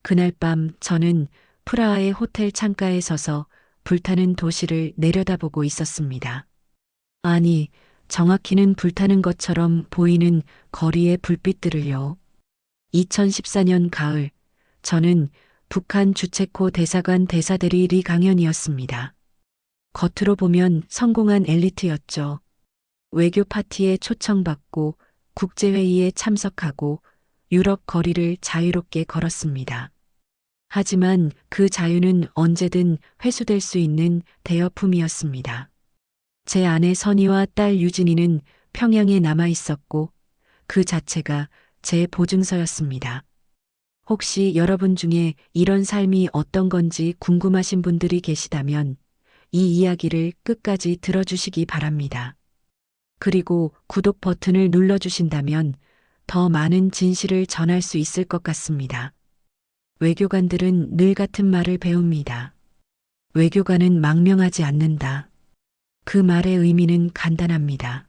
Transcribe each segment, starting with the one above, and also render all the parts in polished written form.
그날 밤 저는 프라하의 호텔 창가에 서서 불타는 도시를 내려다보고 있었습니다. 아니, 정확히는 불타는 것처럼 보이는 거리의 불빛들을요. 2014년 가을, 저는 북한 주체코 대사관 대사대리 리강현이었습니다. 겉으로 보면 성공한 엘리트였죠. 외교 파티에 초청받고 국제회의에 참석하고 유럽 거리를 자유롭게 걸었습니다. 하지만 그 자유는 언제든 회수될 수 있는 대여품이었습니다. 제 아내 선희와 딸 유진이는 평양에 남아 있었고 그 자체가 제 보증서였습니다. 혹시 여러분 중에 이런 삶이 어떤 건지 궁금하신 분들이 계시다면 이 이야기를 끝까지 들어주시기 바랍니다. 그리고 구독 버튼을 눌러주신다면 더 많은 진실을 전할 수 있을 것 같습니다. 외교관들은 늘 같은 말을 배웁니다. 외교관은 망명하지 않는다. 그 말의 의미는 간단합니다.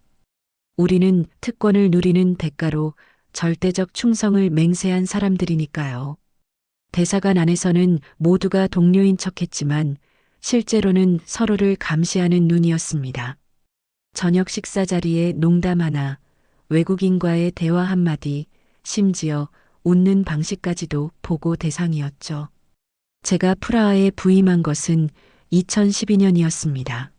우리는 특권을 누리는 대가로 절대적 충성을 맹세한 사람들이니까요. 대사관 안에서는 모두가 동료인 척했지만 실제로는 서로를 감시하는 눈이었습니다. 저녁 식사 자리에 농담 하나, 외국인과의 대화 한마디, 심지어 웃는 방식까지도 보고 대상이었죠. 제가 프라하에 부임한 것은 2012년이었습니다.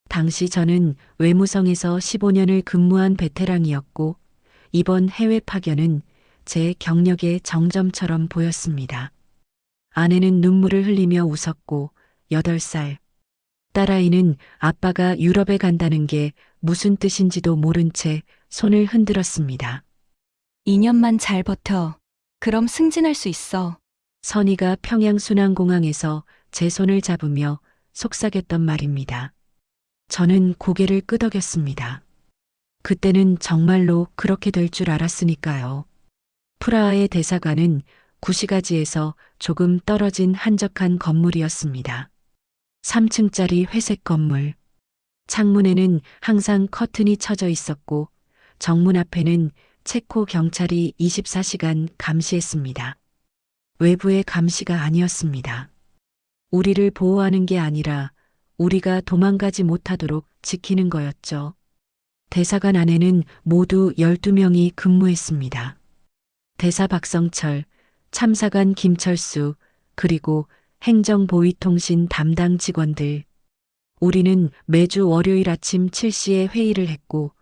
당시 저는 외무성에서 15년을 근무한 베테랑이었고 이번 해외 파견은 제 경력의 정점처럼 보였습니다. 아내는 눈물을 흘리며 웃었고 8살, 딸아이는 아빠가 유럽에 간다는 게 무슨 뜻인지도 모른 채 손을 흔들었습니다. 2년만 잘 버텨. 그럼 승진할 수 있어. 선희가 평양 순환공항에서 제 손을 잡으며 속삭였던 말입니다. 저는 고개를 끄덕였습니다. 그때는 정말로 그렇게 될 줄 알았으니까요. 프라하의 대사관은 구시가지에서 조금 떨어진 한적한 건물이었습니다. 3층짜리 회색 건물. 창문에는 항상 커튼이 쳐져 있었고 정문 앞에는 체코 경찰이 24시간 감시했습니다. 외부의 감시가 아니었습니다. 우리를 보호하는 게 아니라 우리가 도망가지 못하도록 지키는 거였죠. 대사관 안에는 모두 12명이 근무했습니다. 대사 박성철, 참사관 김철수, 그리고 행정보위통신 담당 직원들. 우리는 매주 월요일 아침 7시에 회의를 했고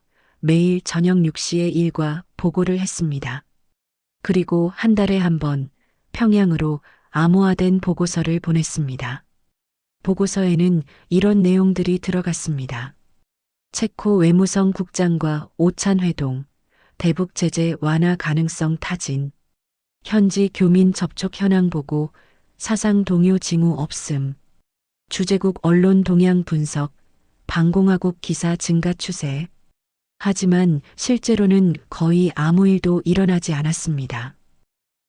매일 저녁 6시에 일과 보고를 했습니다. 그리고 한 달에 한 번 평양으로 암호화된 보고서를 보냈습니다. 보고서에는 이런 내용들이 들어갔습니다. 체코 외무성 국장과 오찬 회동, 대북 제재 완화 가능성 타진, 현지 교민 접촉 현황 보고 사상 동요 징후 없음, 주재국 언론 동향 분석, 방공화국 기사 증가 추세. 하지만 실제로는 거의 아무 일도 일어나지 않았습니다.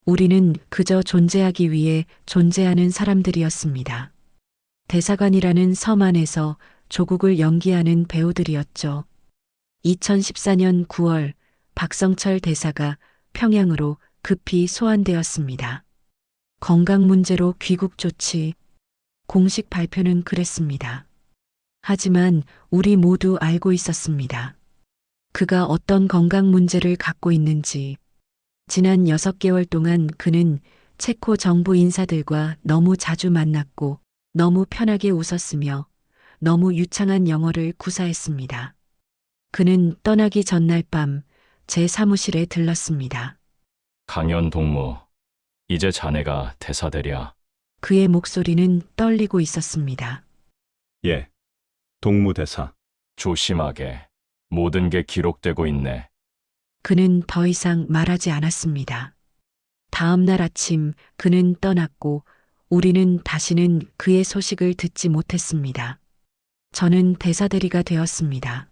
우리는 그저 존재하기 위해 존재하는 사람들이었습니다. 대사관이라는 섬 안에서 조국을 연기하는 배우들이었죠. 2014년 9월 박성철 대사가 평양으로 급히 소환되었습니다. 건강 문제로 귀국 조치. 공식 발표는 그랬습니다. 하지만 우리 모두 알고 있었습니다. 그가 어떤 건강 문제를 갖고 있는지. 지난 6개월 동안 그는 체코 정부 인사들과 너무 자주 만났고 너무 편하게 웃었으며 너무 유창한 영어를 구사했습니다. 그는 떠나기 전날 밤 제 사무실에 들렀습니다. 강연 동무, 이제 자네가 대사대랴. 그의 목소리는 떨리고 있었습니다. 예, 동무대사. 조심하게. 모든 게 기록되고 있네. 그는 더 이상 말하지 않았습니다. 다음 날 아침 그는 떠났고 우리는 다시는 그의 소식을 듣지 못했습니다. 저는 대사대리가 되었습니다.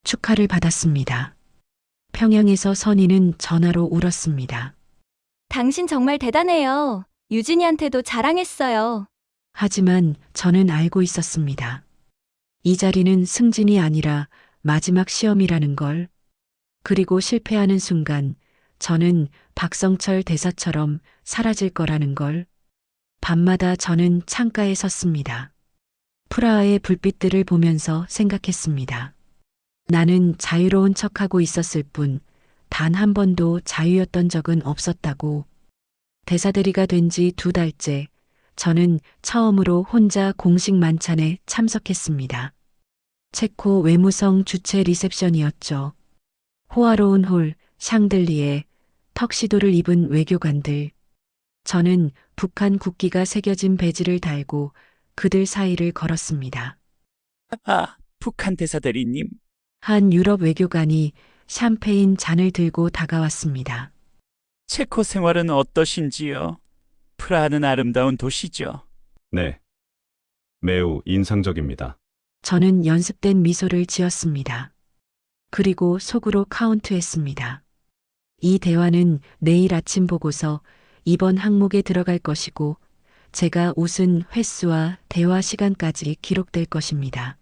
축하를 받았습니다. 평양에서 선희는 전화로 울었습니다. 당신 정말 대단해요. 유진이한테도 자랑했어요. 하지만 저는 알고 있었습니다. 이 자리는 승진이 아니라 마지막 시험이라는 걸. 그리고 실패하는 순간 저는 박성철 대사처럼 사라질 거라는 걸. 밤마다 저는 창가에 섰습니다. 프라하의 불빛들을 보면서 생각했습니다. 나는 자유로운 척하고 있었을 뿐, 단 한 번도 자유였던 적은 없었다고. 대사대리가 된 지 2달째, 저는 처음으로 혼자 공식 만찬에 참석했습니다. 체코 외무성 주최 리셉션이었죠. 호화로운 홀, 샹들리에, 턱시도를 입은 외교관들. 저는 북한 국기가 새겨진 배지를 달고 그들 사이를 걸었습니다. 아, 북한 대사대리님. 한 유럽 외교관이 샴페인 잔을 들고 다가왔습니다. 체코 생활은 어떠신지요? 프라하는 아름다운 도시죠. 네. 매우 인상적입니다. 저는 연습된 미소를 지었습니다. 그리고 속으로 카운트했습니다. 이 대화는 내일 아침 보고서 이번 항목에 들어갈 것이고 제가 웃은 횟수와 대화 시간까지 기록될 것입니다.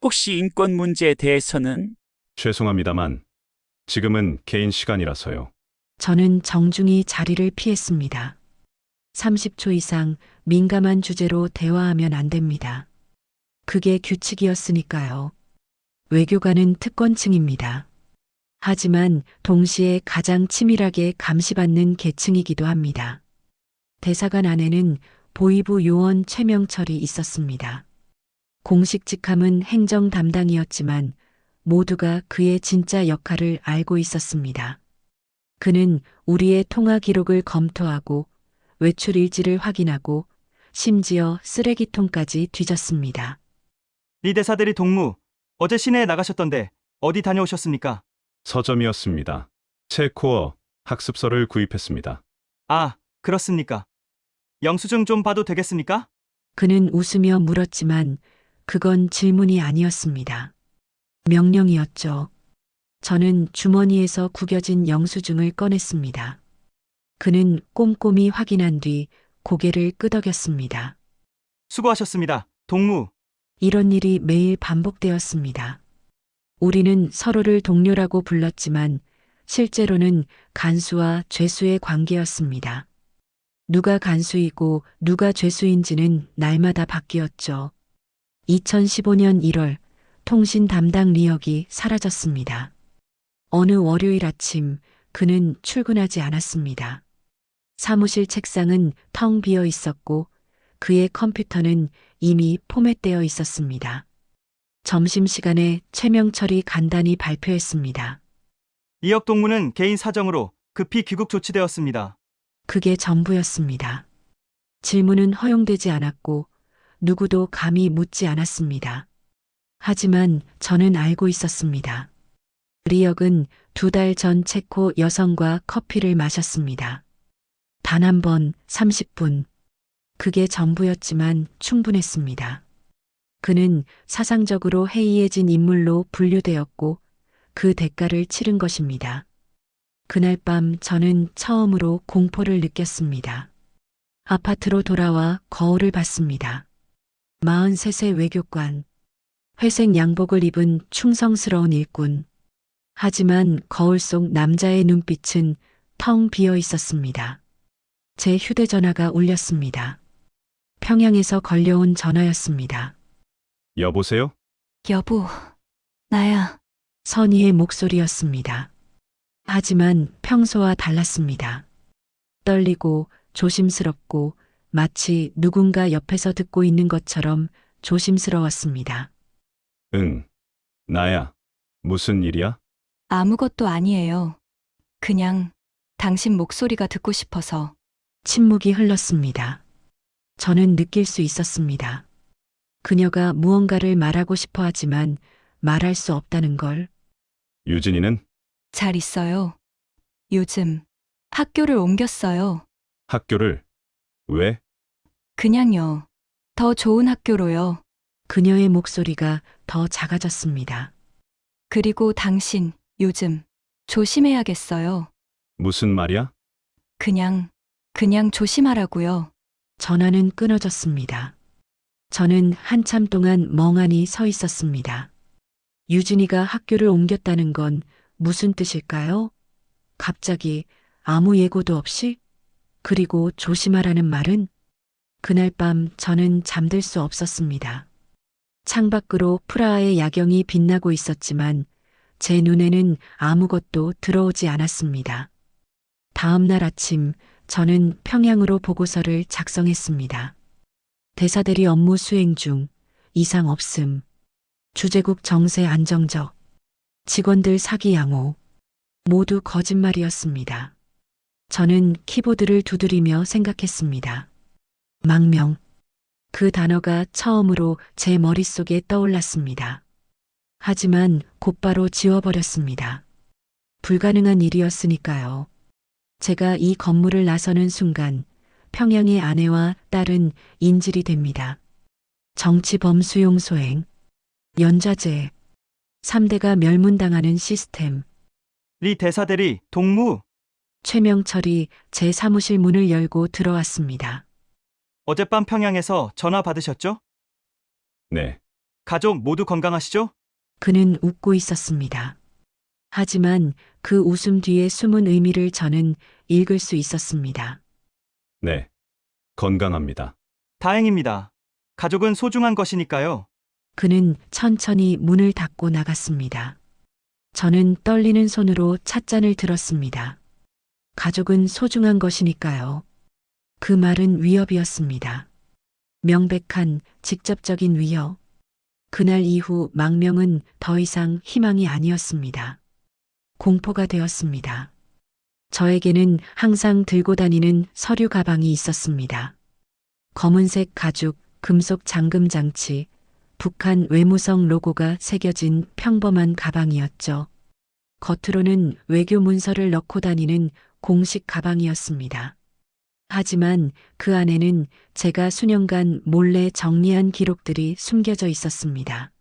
혹시 인권 문제에 대해서는? 죄송합니다만 지금은 개인 시간이라서요. 저는 정중히 자리를 피했습니다. 30초 이상 민감한 주제로 대화하면 안 됩니다. 그게 규칙이었으니까요. 외교관은 특권층입니다. 하지만 동시에 가장 치밀하게 감시받는 계층이기도 합니다. 대사관 안에는 보이부 요원 최명철이 있었습니다. 공식 직함은 행정 담당이었지만 모두가 그의 진짜 역할을 알고 있었습니다. 그는 우리의 통화 기록을 검토하고 외출 일지를 확인하고 심지어 쓰레기통까지 뒤졌습니다. 리 대사들이 동무, 어제 시내에 나가셨던데 어디 다녀오셨습니까? 서점이었습니다. 체코어 학습서를 구입했습니다. 아, 그렇습니까? 영수증 좀 봐도 되겠습니까? 그는 웃으며 물었지만 그건 질문이 아니었습니다. 명령이었죠. 저는 주머니에서 구겨진 영수증을 꺼냈습니다. 그는 꼼꼼히 확인한 뒤 고개를 끄덕였습니다. 수고하셨습니다, 동무. 이런 일이 매일 반복되었습니다. 우리는 서로를 동료라고 불렀지만 실제로는 간수와 죄수의 관계였습니다. 누가 간수이고 누가 죄수인지는 날마다 바뀌었죠. 2015년 1월 통신 담당 리역이 사라졌습니다. 어느 월요일 아침 그는 출근하지 않았습니다. 사무실 책상은 텅 비어 있었고 그의 컴퓨터는 이미 포맷되어 있었습니다. 점심시간에 최명철이 간단히 발표했습니다. 리역 동무는 개인 사정으로 급히 귀국 조치되었습니다. 그게 전부였습니다. 질문은 허용되지 않았고 누구도 감히 묻지 않았습니다. 하지만 저는 알고 있었습니다. 리역은 2달 전 체코 여성과 커피를 마셨습니다. 단 한 번 30분. 그게 전부였지만 충분했습니다. 그는 사상적으로 해이해진 인물로 분류되었고 그 대가를 치른 것입니다. 그날 밤 저는 처음으로 공포를 느꼈습니다. 아파트로 돌아와 거울을 봤습니다. 43세 외교관. 회색 양복을 입은 충성스러운 일꾼. 하지만 거울 속 남자의 눈빛은 텅 비어 있었습니다. 제 휴대전화가 울렸습니다. 평양에서 걸려온 전화였습니다. 여보세요? 여보, 나야. 선희의 목소리였습니다. 하지만 평소와 달랐습니다. 떨리고 조심스럽고 마치 누군가 옆에서 듣고 있는 것처럼 조심스러웠습니다. 응. 나야. 무슨 일이야? 아무것도 아니에요. 그냥 당신 목소리가 듣고 싶어서. 침묵이 흘렀습니다. 저는 느낄 수 있었습니다. 그녀가 무언가를 말하고 싶어 하지만 말할 수 없다는 걸. 유진이는? 잘 있어요. 요즘 학교를 옮겼어요. 학교를? 왜? 그냥요. 더 좋은 학교로요. 그녀의 목소리가 더 작아졌습니다. 그리고 당신 요즘 조심해야겠어요. 무슨 말이야? 그냥 조심하라고요. 전화는 끊어졌습니다. 저는 한참 동안 멍하니 서 있었습니다. 유진이가 학교를 옮겼다는 건 무슨 뜻일까요? 갑자기 아무 예고도 없이? 그리고 조심하라는 말은? 그날 밤 저는 잠들 수 없었습니다. 창밖으로 프라하의 야경이 빛나고 있었지만 제 눈에는 아무것도 들어오지 않았습니다. 다음 날 아침 저는 평양으로 보고서를 작성했습니다. 대사대리 업무 수행 중 이상 없음. 주재국 정세 안정적. 직원들 사기 양호. 모두 거짓말이었습니다. 저는 키보드를 두드리며 생각했습니다. 망명. 그 단어가 처음으로 제 머릿속에 떠올랐습니다. 하지만 곧바로 지워버렸습니다. 불가능한 일이었으니까요. 제가 이 건물을 나서는 순간 평양의 아내와 딸은 인질이 됩니다. 정치범 수용 소행, 연좌제, 3대가 멸문당하는 시스템. 리 대사대리 동무. 최명철이 제 사무실 문을 열고 들어왔습니다. 어젯밤 평양에서 전화 받으셨죠? 네. 가족 모두 건강하시죠? 그는 웃고 있었습니다. 하지만 그 웃음 뒤에 숨은 의미를 저는 읽을 수 있었습니다. 네. 건강합니다. 다행입니다. 가족은 소중한 것이니까요. 그는 천천히 문을 닫고 나갔습니다. 저는 떨리는 손으로 찻잔을 들었습니다. 가족은 소중한 것이니까요. 그 말은 위협이었습니다. 명백한 직접적인 위협. 그날 이후 망명은 더 이상 희망이 아니었습니다. 공포가 되었습니다. 저에게는 항상 들고 다니는 서류 가방이 있었습니다. 검은색 가죽, 금속 잠금 장치, 북한 외무성 로고가 새겨진 평범한 가방이었죠. 겉으로는 외교 문서를 넣고 다니는 공식 가방이었습니다. 하지만 그 안에는 제가 수년간 몰래 정리한 기록들이 숨겨져 있었습니다.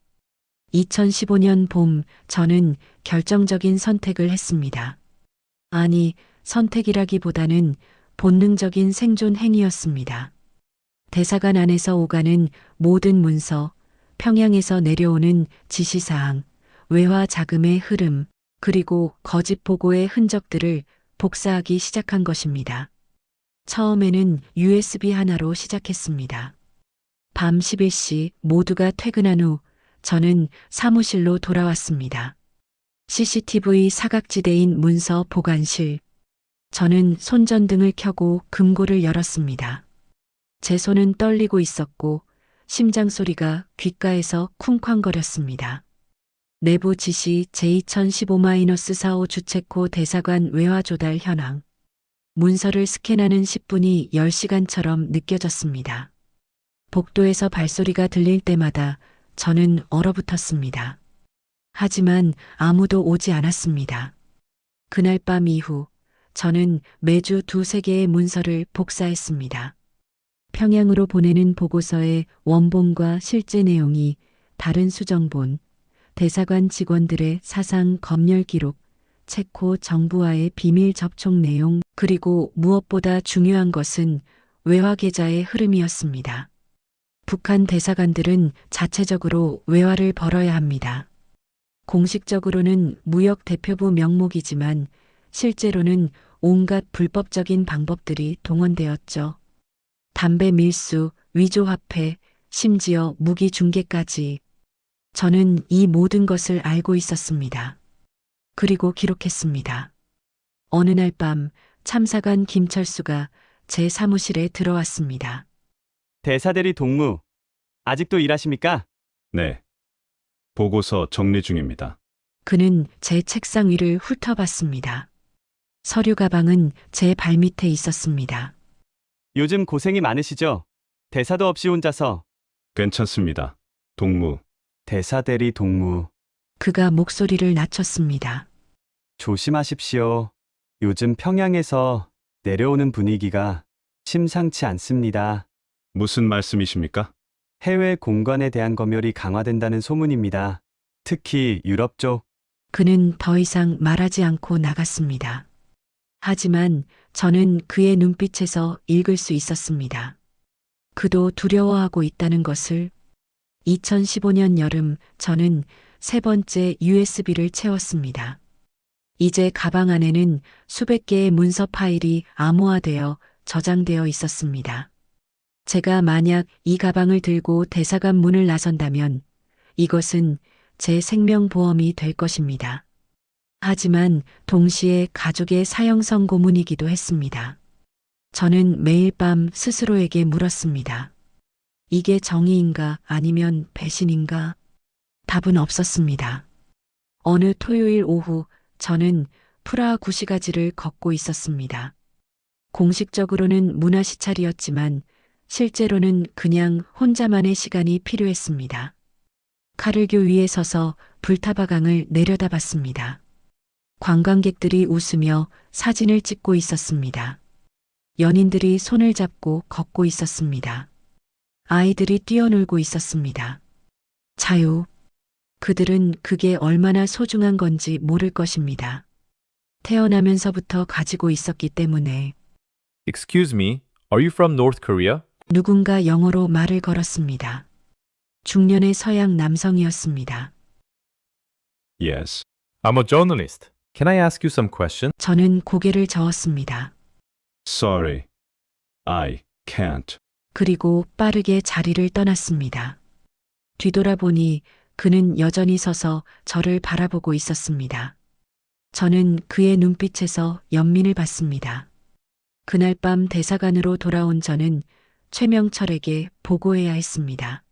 2015년 봄 저는 결정적인 선택을 했습니다. 아니, 선택이라기보다는 본능적인 생존 행위였습니다. 대사관 안에서 오가는 모든 문서, 평양에서 내려오는 지시사항, 외화 자금의 흐름, 그리고 거짓 보고의 흔적들을 복사하기 시작한 것입니다. 처음에는 USB 하나로 시작했습니다. 밤 11시 모두가 퇴근한 후 저는 사무실로 돌아왔습니다. CCTV 사각지대인 문서 보관실. 저는 손전등을 켜고 금고를 열었습니다. 제 손은 떨리고 있었고 심장 소리가 귓가에서 쿵쾅거렸습니다. 내부 지시 제2015-45 주체코 대사관 외화 조달 현황. 문서를 스캔하는 10분이 10시간처럼 느껴졌습니다. 복도에서 발소리가 들릴 때마다 저는 얼어붙었습니다. 하지만 아무도 오지 않았습니다. 그날 밤 이후 저는 매주 2-3개의 문서를 복사했습니다. 평양으로 보내는 보고서의 원본과 실제 내용이 다른 수정본, 대사관 직원들의 사상 검열 기록, 체코 정부와의 비밀 접촉 내용, 그리고 무엇보다 중요한 것은 외화 계좌의 흐름이었습니다. 북한 대사관들은 자체적으로 외화를 벌어야 합니다. 공식적으로는 무역 대표부 명목이지만 실제로는 온갖 불법적인 방법들이 동원되었죠. 담배 밀수, 위조 화폐, 심지어 무기 중개까지. 저는 이 모든 것을 알고 있었습니다. 그리고 기록했습니다. 어느 날 밤 참사관 김철수가 제 사무실에 들어왔습니다. 대사대리 동무. 아직도 일하십니까? 네. 보고서 정리 중입니다. 그는 제 책상 위를 훑어봤습니다. 서류 가방은 제 발밑에 있었습니다. 요즘 고생이 많으시죠? 대사도 없이 혼자서. 괜찮습니다. 동무. 대사대리 동무. 그가 목소리를 낮췄습니다. 조심하십시오. 요즘 평양에서 내려오는 분위기가 심상치 않습니다. 무슨 말씀이십니까? 해외 공관에 대한 검열이 강화된다는 소문입니다. 특히 유럽 쪽. 그는 더 이상 말하지 않고 나갔습니다. 하지만 저는 그의 눈빛에서 읽을 수 있었습니다. 그도 두려워하고 있다는 것을. 2015년 여름 저는 3번째 USB를 채웠습니다. 이제 가방 안에는 수백 개의 문서 파일이 암호화되어 저장되어 있었습니다. 제가 만약 이 가방을 들고 대사관 문을 나선다면 이것은 제 생명보험이 될 것입니다. 하지만 동시에 가족의 사형 선고문이기도 했습니다. 저는 매일 밤 스스로에게 물었습니다. 이게 정의인가 아니면 배신인가? 답은 없었습니다. 어느 토요일 오후 저는 프라하 구시가지를 걷고 있었습니다. 공식적으로는 문화시찰이었지만 실제로는 그냥 혼자만의 시간이 필요했습니다. 카를교 위에 서서 불타바강을 내려다봤습니다. 관광객들이 웃으며 사진을 찍고 있었습니다. 연인들이 손을 잡고 걷고 있었습니다. 아이들이 뛰어놀고 있었습니다. 자유. 그들은 그게 얼마나 소중한 건지 모를 것입니다. 태어나면서부터 가지고 있었기 때문에. Excuse me, are you from North Korea? 누군가 영어로 말을 걸었습니다. 중년의 서양 남성이었습니다. Yes. I'm a journalist. Can I ask you some question? 저는 고개를 저었습니다. Sorry. I can't. 그리고 빠르게 자리를 떠났습니다. 뒤돌아보니 그는 여전히 서서 저를 바라보고 있었습니다. 저는 그의 눈빛에서 연민을 받습니다. 그날 밤 대사관으로 돌아온 저는 최명철에게 보고해야 했습니다.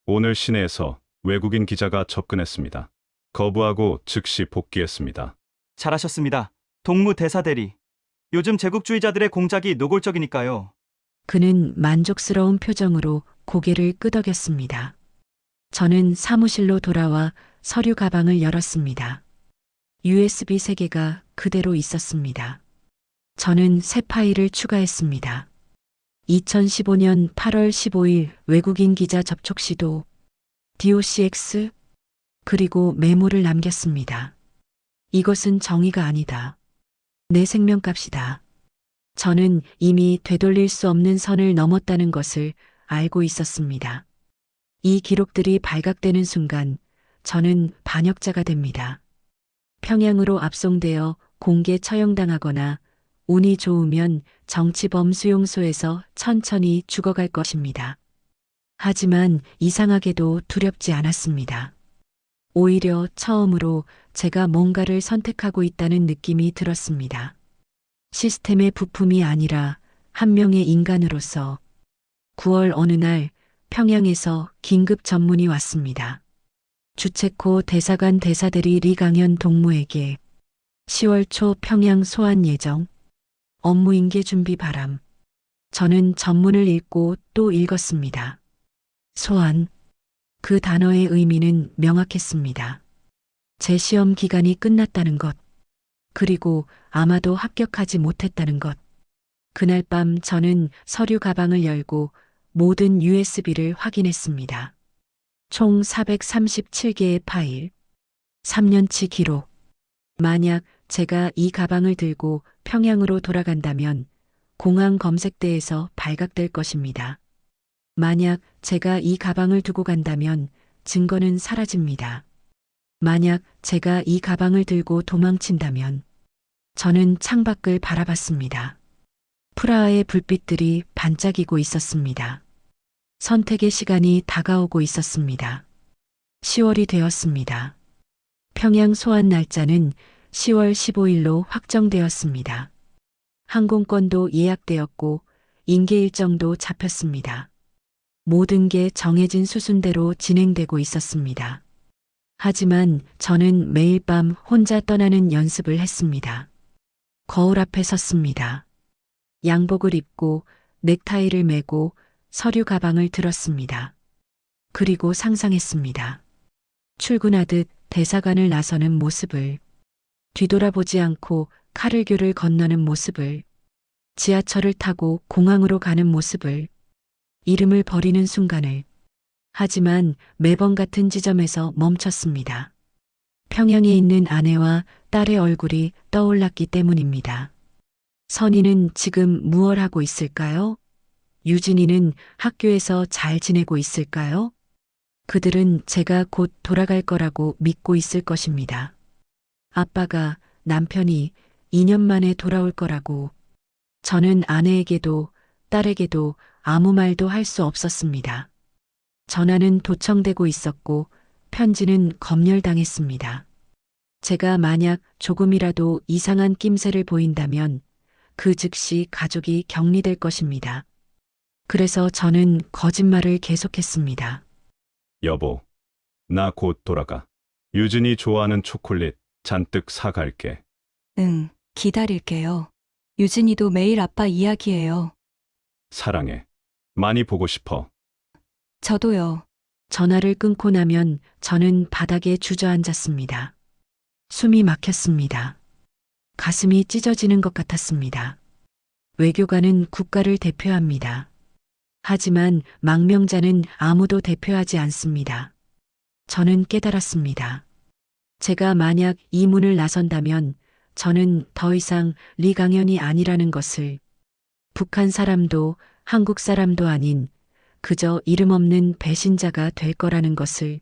오늘 시내에서 외국인 기자가 접근했습니다. 거부하고 즉시 복귀했습니다. 잘하셨습니다. 동무 대사대리. 요즘 제국주의자들의 공작이 노골적이니까요. 그는 만족스러운 표정으로 고개를 끄덕였습니다. 저는 사무실로 돌아와 서류 가방을 열었습니다. USB 3개가 그대로 있었습니다. 저는 새 파일을 추가했습니다. 2015년 8월 15일 외국인 기자 접촉 시도 DOCX 그리고 메모를 남겼습니다. 이것은 정의가 아니다. 내 생명값이다. 저는 이미 되돌릴 수 없는 선을 넘었다는 것을 알고 있었습니다. 이 기록들이 발각되는 순간 저는 반역자가 됩니다. 평양으로 압송되어 공개 처형당하거나 운이 좋으면 정치범 수용소에서 천천히 죽어갈 것입니다. 하지만 이상하게도 두렵지 않았습니다. 오히려 처음으로 제가 뭔가를 선택하고 있다는 느낌이 들었습니다. 시스템의 부품이 아니라 한 명의 인간으로서 9월 어느 날 평양에서 긴급 전문이 왔습니다. 주체코 대사관 대사들이 리강현 동무에게 10월 초 평양 소환 예정, 업무 인계 준비 바람. 저는 전문을 읽고 또 읽었습니다. 소환. 그 단어의 의미는 명확했습니다. 제 시험 기간이 끝났다는 것. 그리고 아마도 합격하지 못했다는 것. 그날 밤 저는 서류 가방을 열고 모든 USB를 확인했습니다. 총 437개의 파일. 3년치 기록. 만약 제가 이 가방을 들고 평양으로 돌아간다면 공항 검색대에서 발각될 것입니다. 만약 제가 이 가방을 두고 간다면 증거는 사라집니다. 만약 제가 이 가방을 들고 도망친다면 저는 창밖을 바라봤습니다. 프라하의 불빛들이 반짝이고 있었습니다. 선택의 시간이 다가오고 있었습니다. 10월이 되었습니다. 평양 소환 날짜는 10월 15일로 확정되었습니다. 항공권도 예약되었고 인계 일정도 잡혔습니다. 모든 게 정해진 수순대로 진행되고 있었습니다. 하지만 저는 매일 밤 혼자 떠나는 연습을 했습니다. 거울 앞에 섰습니다. 양복을 입고 넥타이를 매고 서류 가방을 들었습니다. 그리고 상상했습니다. 출근하듯 대사관을 나서는 모습을, 뒤돌아보지 않고 카를교를 건너는 모습을, 지하철을 타고 공항으로 가는 모습을, 이름을 버리는 순간을. 하지만 매번 같은 지점에서 멈췄습니다. 평양에 있는 아내와 딸의 얼굴이 떠올랐기 때문입니다. 선희는 지금 무얼 하고 있을까요? 유진이는 학교에서 잘 지내고 있을까요? 그들은 제가 곧 돌아갈 거라고 믿고 있을 것입니다. 아빠가, 남편이 2년 만에 돌아올 거라고. 저는 아내에게도 딸에게도 아무 말도 할 수 없었습니다. 전화는 도청되고 있었고 편지는 검열당했습니다. 제가 만약 조금이라도 이상한 낌새를 보인다면 그 즉시 가족이 격리될 것입니다. 그래서 저는 거짓말을 계속했습니다. 여보, 나 곧 돌아가. 유진이 좋아하는 초콜릿 잔뜩 사갈게. 응, 기다릴게요. 유진이도 매일 아빠 이야기해요. 사랑해. 많이 보고 싶어. 저도요. 전화를 끊고 나면 저는 바닥에 주저앉았습니다. 숨이 막혔습니다. 가슴이 찢어지는 것 같았습니다. 외교관은 국가를 대표합니다. 하지만 망명자는 아무도 대표하지 않습니다. 저는 깨달았습니다. 제가 만약 이 문을 나선다면 저는 더 이상 리강현이 아니라는 것을, 북한 사람도 한국 사람도 아닌 그저 이름 없는 배신자가 될 거라는 것을.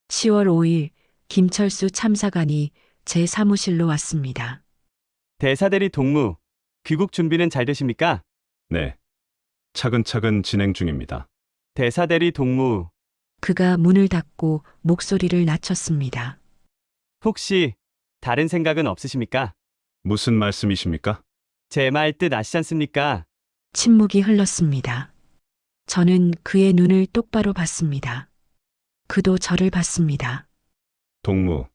10월 5일 김철수 참사관이 제 사무실로 왔습니다. 대사대리 동무, 귀국 준비는 잘 되십니까? 네. 차근차근 진행 중입니다. 대사대리 동무, 그가 문을 닫고 목소리를 낮췄습니다. 혹시 다른 생각은 없으십니까? 무슨 말씀이십니까? 제 말 뜻 아시지 않습니까? 침묵이 흘렀습니다. 저는 그의 눈을 똑바로 봤습니다. 그도 저를 봤습니다. 동무.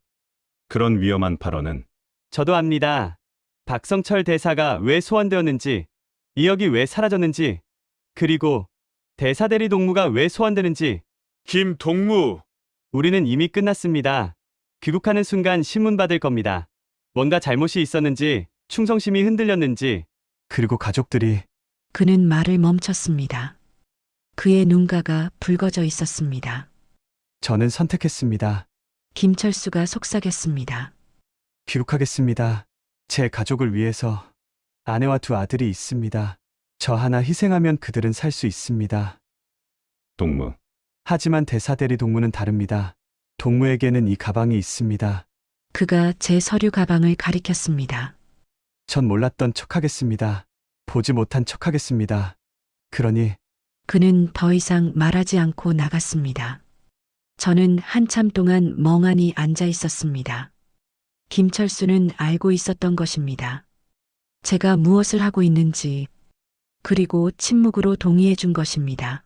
그런 위험한 발언은 저도 압니다. 박성철 대사가 왜 소환되었는지, 이역이 왜 사라졌는지, 그리고 대사대리 동무가 왜 소환되는지. 김동무. 우리는 이미 끝났습니다. 귀국하는 순간 신문 받을 겁니다. 뭔가 잘못이 있었는지, 충성심이 흔들렸는지, 그리고 가족들이. 그는 말을 멈췄습니다. 그의 눈가가 붉어져 있었습니다. 저는 선택했습니다. 김철수가 속삭였습니다. 귀국하겠습니다. 제 가족을 위해서. 아내와 두 아들이 있습니다. 저 하나 희생하면 그들은 살 수 있습니다. 동무. 하지만 대사대리 동무는 다릅니다. 동무에게는 이 가방이 있습니다. 그가 제 서류 가방을 가리켰습니다. 전 몰랐던 척하겠습니다. 보지 못한 척하겠습니다. 그러니 그는 더 이상 말하지 않고 나갔습니다. 저는 한참 동안 멍하니 앉아 있었습니다. 김철수는 알고 있었던 것입니다. 제가 무엇을 하고 있는지, 그리고 침묵으로 동의해 준 것입니다.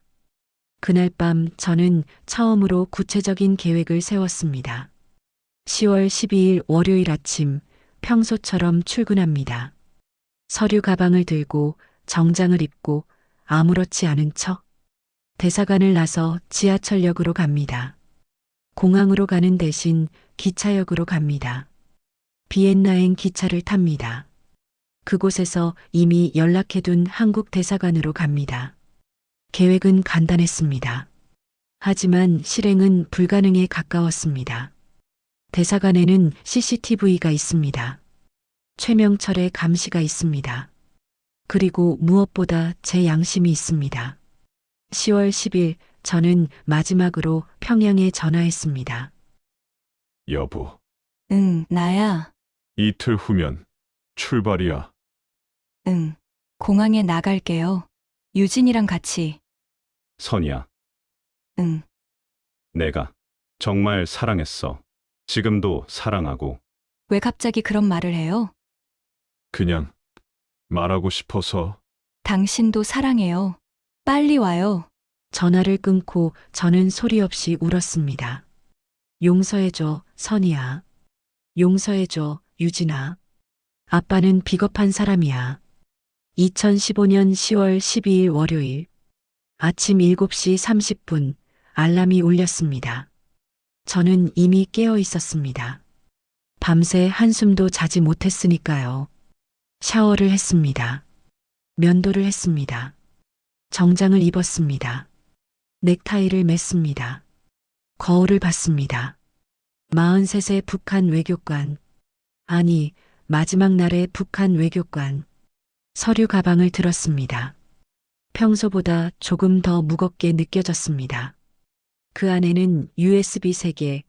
그날 밤 저는 처음으로 구체적인 계획을 세웠습니다. 10월 12일 월요일 아침 평소처럼 출근합니다. 서류 가방을 들고 정장을 입고 아무렇지 않은 척 대사관을 나서 지하철역으로 갑니다. 공항으로 가는 대신 기차역으로 갑니다. 비엔나행 기차를 탑니다. 그곳에서 이미 연락해둔 한국 대사관으로 갑니다. 계획은 간단했습니다. 하지만 실행은 불가능에 가까웠습니다. 대사관에는 CCTV가 있습니다. 최명철의 감시가 있습니다. 그리고 무엇보다 제 양심이 있습니다. 10월 10일 저는 마지막으로 평양에 전화했습니다. 여보. 응, 나야. 이틀 후면 출발이야. 응. 공항에 나갈게요. 유진이랑 같이. 선이야. 응. 내가 정말 사랑했어. 지금도 사랑하고. 왜 갑자기 그런 말을 해요? 그냥 말하고 싶어서. 당신도 사랑해요. 빨리 와요. 전화를 끊고 저는 소리 없이 울었습니다. 용서해줘, 선이야. 용서해줘, 유진아. 아빠는 비겁한 사람이야. 2015년 10월 12일 월요일 아침 7시 30분 알람이 울렸습니다. 저는 이미 깨어 있었습니다. 밤새 한숨도 자지 못했으니까요. 샤워를 했습니다. 면도를 했습니다. 정장을 입었습니다. 넥타이를 맸습니다. 거울을 봤습니다. 43세 북한 외교관. 아니, 마지막 날의 북한 외교관. 서류 가방을 들었습니다. 평소보다 조금 더 무겁게 느껴졌습니다. 그 안에는 USB 3개,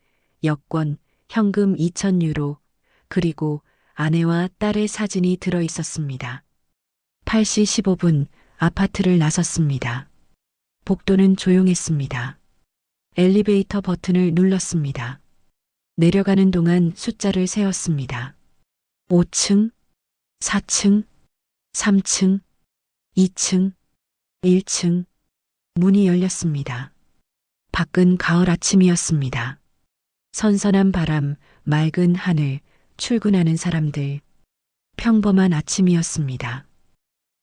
여권, 현금 2,000유로, 그리고 아내와 딸의 사진이 들어 있었습니다. 8시 15분 아파트를 나섰습니다. 복도는 조용했습니다. 엘리베이터 버튼을 눌렀습니다. 내려가는 동안 숫자를 세었습니다. 5층, 4층, 3층, 2층, 1층. 문이 열렸습니다. 밖은 가을 아침이었습니다. 선선한 바람, 맑은 하늘, 출근하는 사람들. 평범한 아침이었습니다.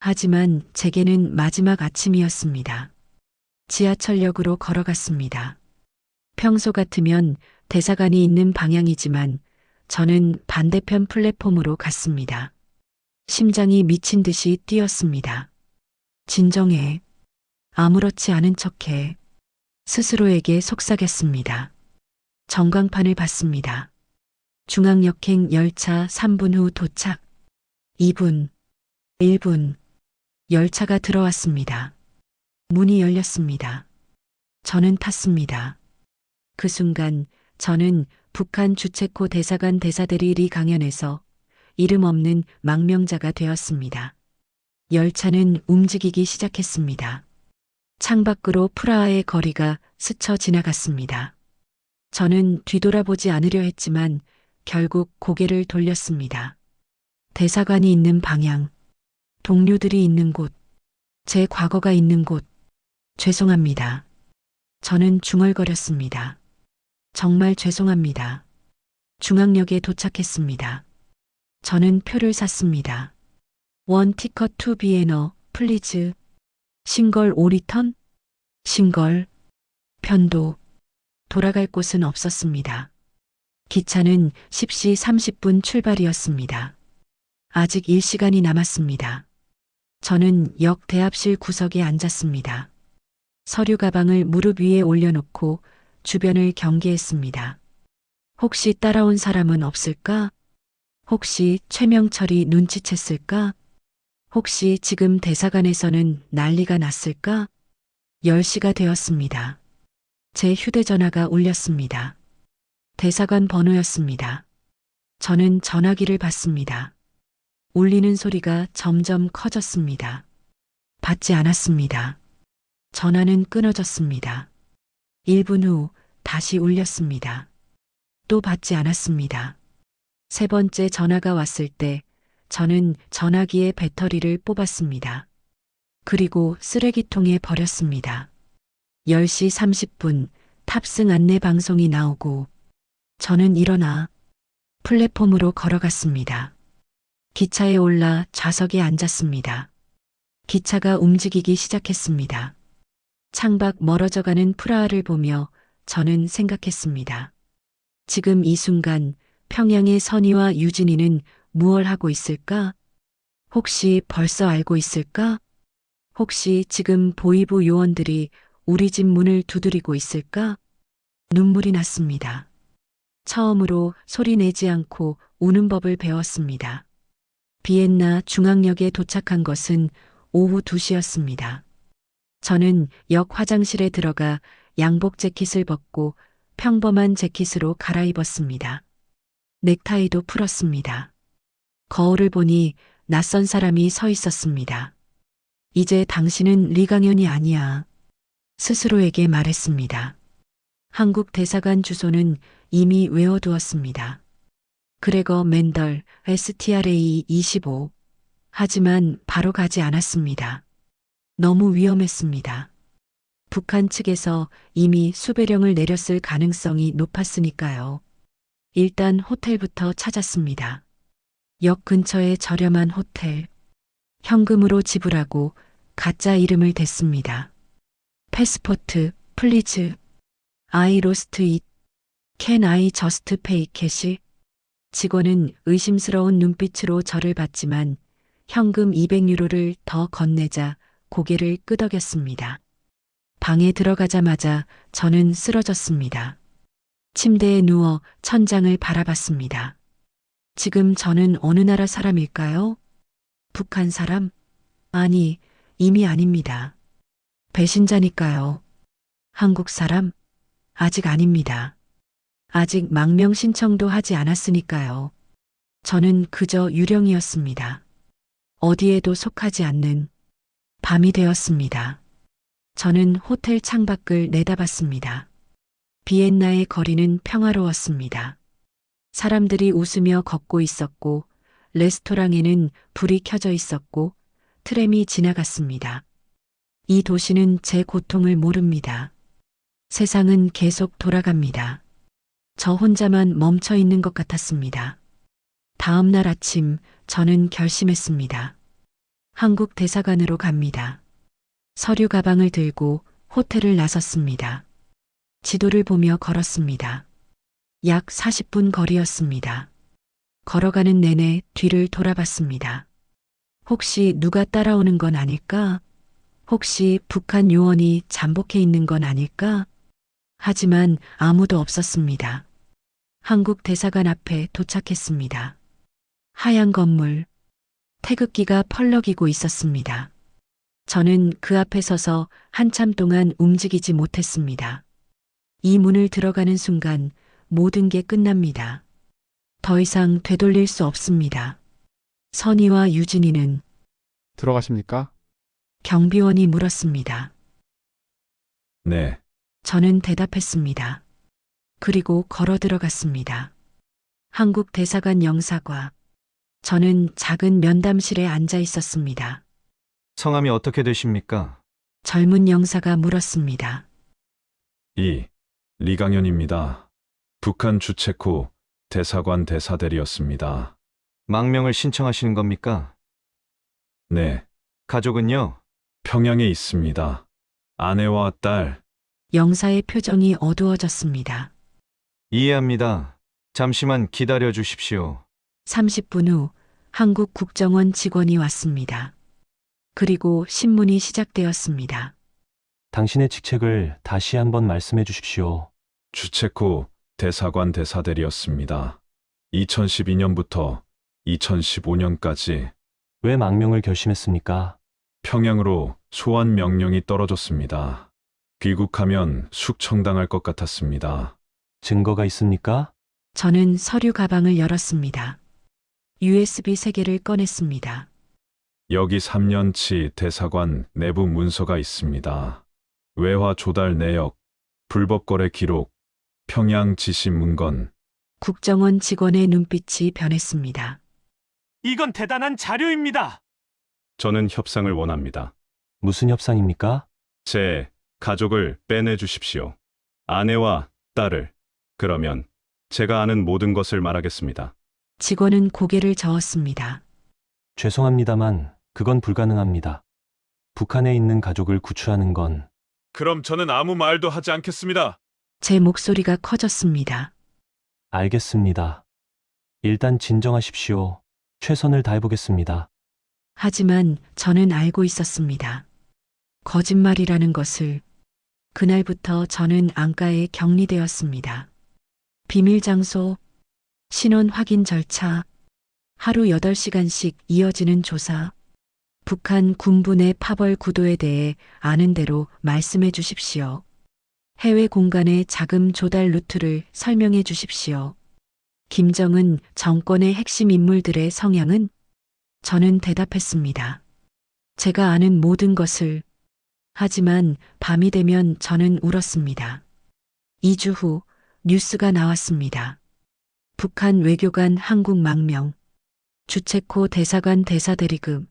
하지만 제게는 마지막 아침이었습니다. 지하철역으로 걸어갔습니다. 평소 같으면 대사관이 있는 방향이지만 저는 반대편 플랫폼으로 갔습니다. 심장이 미친 듯이 뛰었습니다. 진정해. 아무렇지 않은 척해. 스스로에게 속삭였습니다. 전광판을 봤습니다. 중앙역행 열차 3분 후 도착. 2분, 1분. 열차가 들어왔습니다. 문이 열렸습니다. 저는 탔습니다. 그 순간 저는 북한 주체코 대사관 대사대리 리 강연에서 이름 없는 망명자가 되었습니다. 열차는 움직이기 시작했습니다. 창밖으로 프라하의 거리가 스쳐 지나갔습니다. 저는 뒤돌아보지 않으려 했지만 결국 고개를 돌렸습니다. 대사관이 있는 방향, 동료들이 있는 곳, 제 과거가 있는 곳. 죄송합니다. 저는 중얼거렸습니다. 정말 죄송합니다. 중앙역에 도착했습니다. 저는 표를 샀습니다. 원 티컷 투 비에너, 플리즈. 싱걸 5리턴? 싱걸. 편도. 돌아갈 곳은 없었습니다. 기차는 10시 30분 출발이었습니다. 아직 1시간이 남았습니다. 저는 역 대합실 구석에 앉았습니다. 서류 가방을 무릎 위에 올려놓고 주변을 경계했습니다. 혹시 따라온 사람은 없을까? 혹시 최명철이 눈치챘을까? 혹시 지금 대사관에서는 난리가 났을까? 10시가 되었습니다. 제 휴대전화가 울렸습니다. 대사관 번호였습니다. 저는 전화기를 받습니다. 울리는 소리가 점점 커졌습니다. 받지 않았습니다. 전화는 끊어졌습니다. 1분 후 다시 울렸습니다. 또 받지 않았습니다. 세 번째 전화가 왔을 때 저는 전화기의 배터리를 뽑았습니다. 그리고 쓰레기통에 버렸습니다. 10시 30분 탑승 안내 방송이 나오고 저는 일어나 플랫폼으로 걸어갔습니다. 기차에 올라 좌석에 앉았습니다. 기차가 움직이기 시작했습니다. 창밖 멀어져가는 프라하를 보며 저는 생각했습니다. 지금 이 순간 평양의 선희와 유진이는 무얼 하고 있을까? 혹시 벌써 알고 있을까? 혹시 지금 보이부 요원들이 우리 집 문을 두드리고 있을까? 눈물이 났습니다. 처음으로 소리 내지 않고 우는 법을 배웠습니다. 비엔나 중앙역에 도착한 것은 오후 2시였습니다. 저는 역 화장실에 들어가 양복 재킷을 벗고 평범한 재킷으로 갈아입었습니다. 넥타이도 풀었습니다. 거울을 보니 낯선 사람이 서 있었습니다. 이제 당신은 리강현이 아니야. 스스로에게 말했습니다. 한국 대사관 주소는 이미 외워두었습니다. 그레거 맨덜 STRA 25. 하지만 바로 가지 않았습니다. 너무 위험했습니다. 북한 측에서 이미 수배령을 내렸을 가능성이 높았으니까요. 일단 호텔부터 찾았습니다. 역 근처의 저렴한 호텔. 현금으로 지불하고 가짜 이름을 댔습니다. 패스포트, 플리즈. I lost it. Can I just pay cash? 직원은 의심스러운 눈빛으로 저를 봤지만 현금 200유로를 더 건네자 고개를 끄덕였습니다. 방에 들어가자마자 저는 쓰러졌습니다. 침대에 누워 천장을 바라봤습니다. 지금 저는 어느 나라 사람일까요? 북한 사람? 아니, 이미 아닙니다. 배신자니까요. 한국 사람? 아직 아닙니다. 아직 망명 신청도 하지 않았으니까요. 저는 그저 유령이었습니다. 어디에도 속하지 않는 밤이 되었습니다. 저는 호텔 창밖을 내다봤습니다. 비엔나의 거리는 평화로웠습니다. 사람들이 웃으며 걷고 있었고, 레스토랑에는 불이 켜져 있었고, 트램이 지나갔습니다. 이 도시는 제 고통을 모릅니다. 세상은 계속 돌아갑니다. 저 혼자만 멈춰 있는 것 같았습니다. 다음 날 아침 저는 결심했습니다. 한국 대사관으로 갑니다. 서류 가방을 들고 호텔을 나섰습니다. 지도를 보며 걸었습니다. 약 40분 거리였습니다. 걸어가는 내내 뒤를 돌아봤습니다. 혹시 누가 따라오는 건 아닐까? 혹시 북한 요원이 잠복해 있는 건 아닐까? 하지만 아무도 없었습니다. 한국 대사관 앞에 도착했습니다. 하얀 건물, 태극기가 펄럭이고 있었습니다. 저는 그 앞에 서서 한참 동안 움직이지 못했습니다. 이 문을 들어가는 순간 모든 게 끝납니다. 더 이상 되돌릴 수 없습니다. 선희와 유진이는 들어가십니까? 경비원이 물었습니다. 네. 저는 대답했습니다. 그리고 걸어 들어갔습니다. 한국 대사관 영사과. 저는 작은 면담실에 앉아 있었습니다. 성함이 어떻게 되십니까? 젊은 영사가 물었습니다. 리강현입니다. 북한 주체코 대사관 대사대리였습니다. 망명을 신청하시는 겁니까? 네. 가족은요? 평양에 있습니다. 아내와 딸. 영사의 표정이 어두워졌습니다. 이해합니다. 잠시만 기다려 주십시오. 30분 후 한국 국정원 직원이 왔습니다. 그리고 신문이 시작되었습니다. 당신의 직책을 다시 한번 말씀해 주십시오. 주체코 대사관 대사대리였습니다. 2012년부터 2015년까지 왜 망명을 결심했습니까? 평양으로 소환 명령이 떨어졌습니다. 귀국하면 숙청당할 것 같았습니다. 증거가 있습니까? 저는 서류 가방을 열었습니다. USB 3개를 꺼냈습니다. 여기 3년치 대사관 내부 문서가 있습니다. 외화 조달 내역, 불법 거래 기록, 평양 지시 문건. 국정원 직원의 눈빛이 변했습니다. 이건 대단한 자료입니다. 저는 협상을 원합니다. 무슨 협상입니까? 제 가족을 빼내 주십시오. 아내와 딸을. 그러면 제가 아는 모든 것을 말하겠습니다. 직원은 고개를 저었습니다. 죄송합니다만 그건 불가능합니다. 북한에 있는 가족을 구출하는 건 그럼 저는 아무 말도 하지 않겠습니다. 제 목소리가 커졌습니다. 알겠습니다. 일단 진정하십시오. 최선을 다해보겠습니다. 하지만 저는 알고 있었습니다. 거짓말이라는 것을. 그날부터 저는 안가에 격리되었습니다. 비밀 장소, 신원 확인 절차, 하루 8시간씩 이어지는 조사, 북한 군부 내 파벌 구도에 대해 아는 대로 말씀해 주십시오. 해외 공간의 자금 조달 루트를 설명해 주십시오. 김정은 정권의 핵심 인물들의 성향은? 저는 대답했습니다. 제가 아는 모든 것을. 하지만 밤이 되면 저는 울었습니다. 2주 후 뉴스가 나왔습니다. 북한 외교관 한국 망명, 주체코 대사관 대사대리급.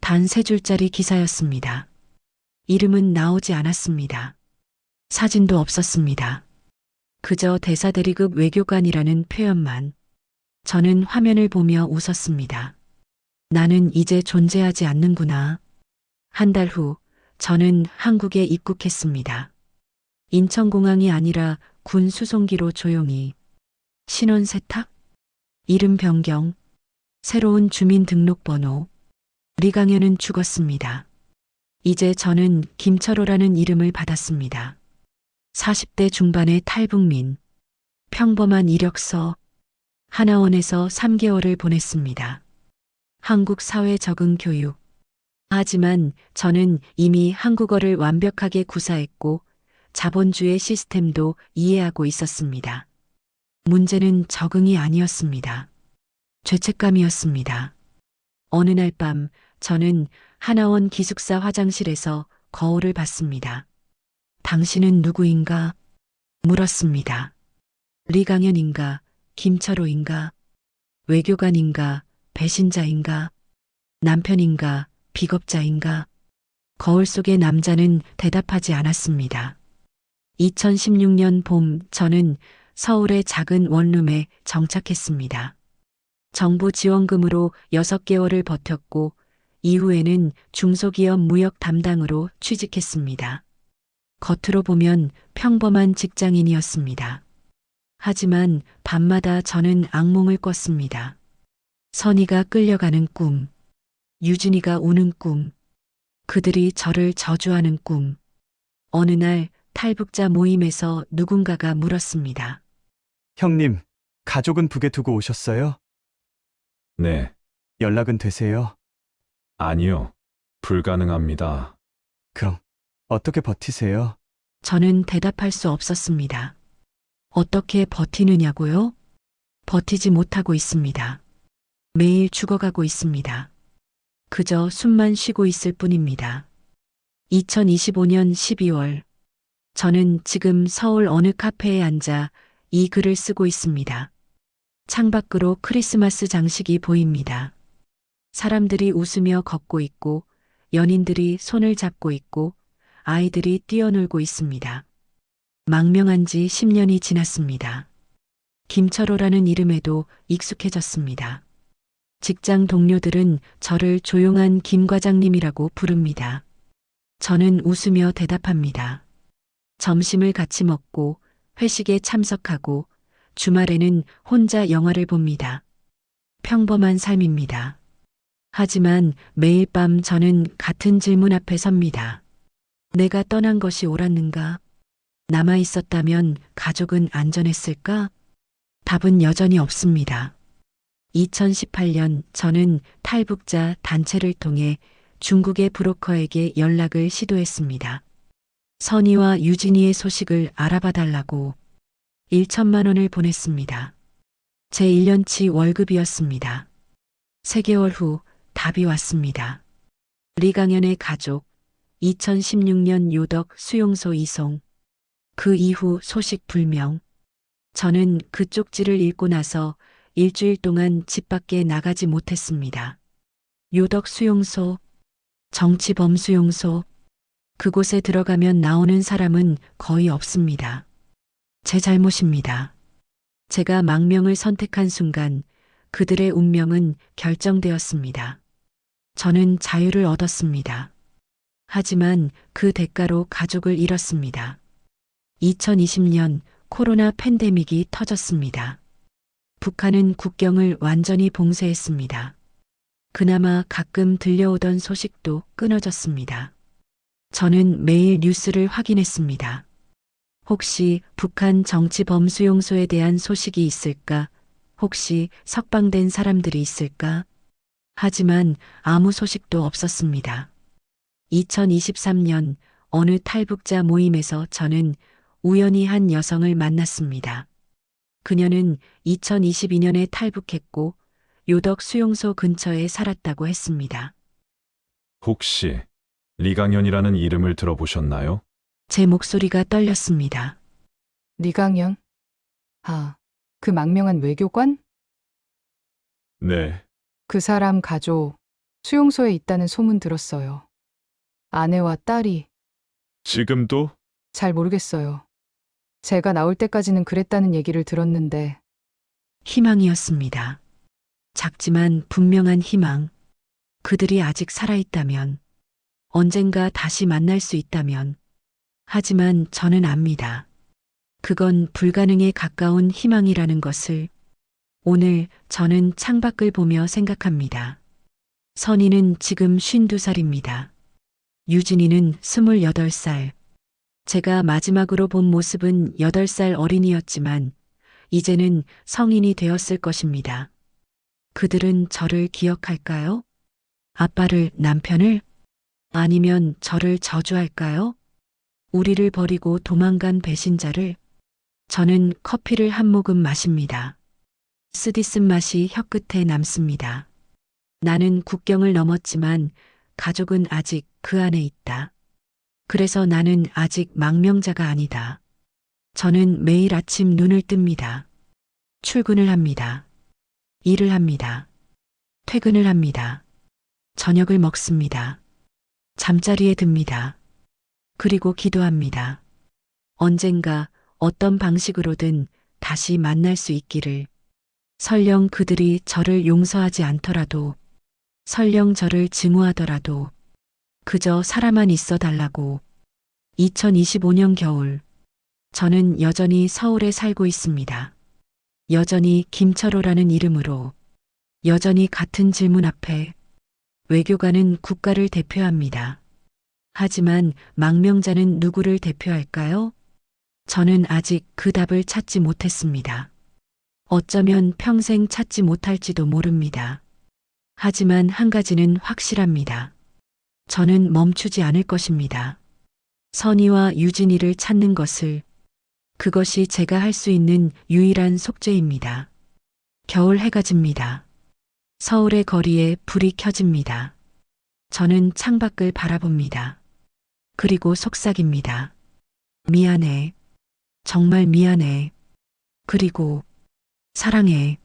단 3줄짜리 기사였습니다. 이름은 나오지 않았습니다. 사진도 없었습니다. 그저 대사대리급 외교관이라는 표현만. 저는 화면을 보며 웃었습니다. 나는 이제 존재하지 않는구나. 한 달 후 저는 한국에 입국했습니다. 인천공항이 아니라 군 수송기로 조용히. 신원 세탁? 이름 변경? 새로운 주민등록번호? 리강현은 죽었습니다. 이제 저는 김철호라는 이름을 받았습니다. 40대 중반의 탈북민. 평범한 이력서. 하나원에서 3개월을 보냈습니다. 한국 사회 적응 교육. 하지만 저는 이미 한국어를 완벽하게 구사했고 자본주의 시스템도 이해하고 있었습니다. 문제는 적응이 아니었습니다. 죄책감이었습니다. 어느 날 밤 저는 하나원 기숙사 화장실에서 거울을 봤습니다. 당신은 누구인가? 물었습니다. 리강현인가? 김철호인가? 외교관인가? 배신자인가? 남편인가? 비겁자인가? 거울 속의 남자는 대답하지 않았습니다. 2016년 봄 저는 서울의 작은 원룸에 정착했습니다. 정부 지원금으로 6개월을 버텼고 이후에는 중소기업 무역 담당으로 취직했습니다. 겉으로 보면 평범한 직장인이었습니다. 하지만 밤마다 저는 악몽을 꿨습니다. 선희가 끌려가는 꿈, 유진이가 우는 꿈, 그들이 저를 저주하는 꿈. 어느 날 탈북자 모임에서 누군가가 물었습니다. 형님, 가족은 북에 두고 오셨어요? 네, 연락은 되세요? 아니요. 불가능합니다. 그럼 어떻게 버티세요? 저는 대답할 수 없었습니다. 어떻게 버티느냐고요? 버티지 못하고 있습니다. 매일 죽어가고 있습니다. 그저 숨만 쉬고 있을 뿐입니다. 2025년 12월. 저는 지금 서울 어느 카페에 앉아 이 글을 쓰고 있습니다. 창밖으로 크리스마스 장식이 보입니다. 사람들이 웃으며 걷고 있고, 연인들이 손을 잡고 있고, 아이들이 뛰어놀고 있습니다. 망명한 지 10년이 지났습니다. 김철호라는 이름에도 익숙해졌습니다. 직장 동료들은 저를 조용한 김 과장님이라고 부릅니다. 저는 웃으며 대답합니다. 점심을 같이 먹고, 회식에 참석하고, 주말에는 혼자 영화를 봅니다. 평범한 삶입니다. 하지만 매일 밤 저는 같은 질문 앞에 섭니다. 내가 떠난 것이 옳았는가? 남아 있었다면 가족은 안전했을까? 답은 여전히 없습니다. 2018년 저는 탈북자 단체를 통해 중국의 브로커에게 연락을 시도했습니다. 선희와 유진이의 소식을 알아봐 달라고 1천만 원을 보냈습니다. 제 1년치 월급이었습니다. 3개월 후 답이 왔습니다. 리강현의 가족, 2016년 요덕 수용소 이송. 그 이후 소식 불명. 저는 그 쪽지를 읽고 나서 일주일 동안 집 밖에 나가지 못했습니다. 요덕 수용소, 정치범 수용소, 그곳에 들어가면 나오는 사람은 거의 없습니다. 제 잘못입니다. 제가 망명을 선택한 순간 그들의 운명은 결정되었습니다. 저는 자유를 얻었습니다. 하지만 그 대가로 가족을 잃었습니다. 2020년 코로나 팬데믹이 터졌습니다. 북한은 국경을 완전히 봉쇄했습니다. 그나마 가끔 들려오던 소식도 끊어졌습니다. 저는 매일 뉴스를 확인했습니다. 혹시 북한 정치범 수용소에 대한 소식이 있을까? 혹시 석방된 사람들이 있을까? 하지만 아무 소식도 없었습니다. 2023년 어느 탈북자 모임에서 저는 우연히 한 여성을 만났습니다. 그녀는 2022년에 탈북했고 요덕 수용소 근처에 살았다고 했습니다. 혹시 리강현이라는 이름을 들어보셨나요? 제 목소리가 떨렸습니다. 리강현? 아, 그 망명한 외교관? 네, 그 사람 가족, 수용소에 있다는 소문 들었어요. 아내와 딸이. 지금도? 잘 모르겠어요. 제가 나올 때까지는 그랬다는 얘기를 들었는데. 희망이었습니다. 작지만 분명한 희망. 그들이 아직 살아있다면, 언젠가 다시 만날 수 있다면. 하지만 저는 압니다. 그건 불가능에 가까운 희망이라는 것을. 오늘 저는 창밖을 보며 생각합니다. 선희는 지금 52살입니다. 유진이는 28살. 제가 마지막으로 본 모습은 8살 어린이였지만 이제는 성인이 되었을 것입니다. 그들은 저를 기억할까요? 아빠를, 남편을? 아니면 저를 저주할까요? 우리를 버리고 도망간 배신자를? 저는 커피를 한 모금 마십니다. 쓰디쓴 맛이 혀끝에 남습니다. 나는 국경을 넘었지만 가족은 아직 그 안에 있다. 그래서 나는 아직 망명자가 아니다. 저는 매일 아침 눈을 뜹니다. 출근을 합니다. 일을 합니다. 퇴근을 합니다. 저녁을 먹습니다. 잠자리에 듭니다. 그리고 기도합니다. 언젠가 어떤 방식으로든 다시 만날 수 있기를. 설령 그들이 저를 용서하지 않더라도, 설령 저를 증오하더라도, 그저 살아만 있어 달라고. 2025년 겨울, 저는 여전히 서울에 살고 있습니다. 여전히 김철호라는 이름으로, 여전히 같은 질문 앞에 외교관은 국가를 대표합니다. 하지만 망명자는 누구를 대표할까요? 저는 아직 그 답을 찾지 못했습니다. 어쩌면 평생 찾지 못할지도 모릅니다. 하지만 한 가지는 확실합니다. 저는 멈추지 않을 것입니다. 선희와 유진이를 찾는 것을, 그것이 제가 할 수 있는 유일한 속죄입니다. 겨울 해가 집니다. 서울의 거리에 불이 켜집니다. 저는 창밖을 바라봅니다. 그리고 속삭입니다. 미안해. 정말 미안해. 그리고 사랑해.